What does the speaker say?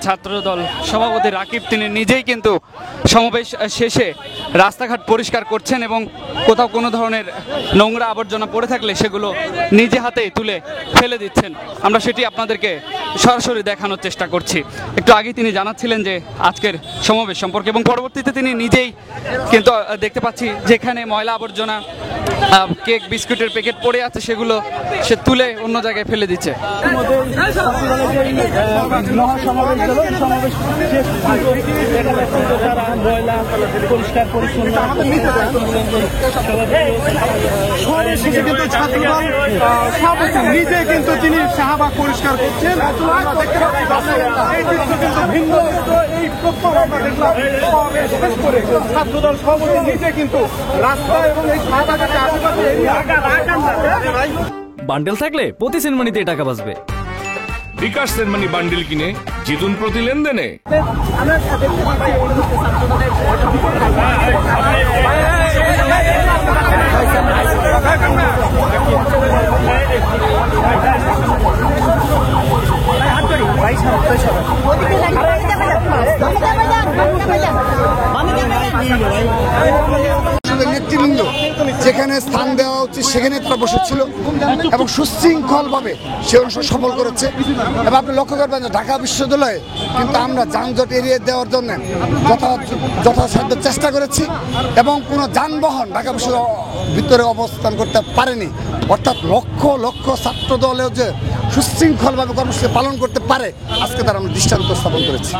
ছাত্রদল সভাপতি রাকিব তিনি নিজেই কিন্তু সমাবেশ শেষে রাস্তাঘাট পরিষ্কার করছেন এবং কোথাও কোনো ধরনের নোংরা আবর্জনা পড়ে থাকলে সেগুলো নিজে হাতেই তুলে ফেলে দিচ্ছেন। আমরা সেটি আপনাদেরকে সরাসরি দেখানোর চেষ্টা করছি। একটু আগে তিনি জানাচ্ছিলেন যে আজকের সমাবেশ সম্পর্কে এবং পরবর্তীতে তিনি নিজেই কিন্তু দেখতে পাচ্ছি যেখানে ময়লা আবর্জনা কেক বিস্কুটের প্যাকেট পড়ে আছে সেগুলো সে তুলে অন্য জায়গায় ফেলে দিচ্ছে। নিজে কিন্তু তিনি শাহবাগ পরিষ্কার করছেন। ছাত্রদল সভাপতি নিজে কিন্তু রাস্তা এবং এই শাহবাগের আশেপাশে বান্ডেল থাকলে প্রতি সেনমানিতে টাকা বাঁচবে। বিকাশ সেনমানি বান্ডেল কিনে জিতুন প্রতি লেনদেনে। নেতৃবৃন্দ যেখানে স্থান দেওয়া উচিত সেখানে তারা বসেছিল এবং সুশৃঙ্খলভাবে সে অনুষ্ঠান সফল করেছে। এবং আপনি লক্ষ্য করবেন যে ঢাকা বিশ্ববিদ্যালয়ে কিন্তু আমরা যানজট এড়িয়ে দেওয়ার জন্য যথাসাধ্য চেষ্টা করেছি এবং কোনো যানবাহন ঢাকা বিশ্ববিদ্যালয়ের ভিতরে অবস্থান করতে পারেনি। অর্থাৎ লক্ষ লক্ষ ছাত্র দলেও যে সুশৃঙ্খলভাবে কর্মসূচি পালন করতে পারে আজকে তারা আমরা দৃষ্টান্ত স্থাপন করেছি।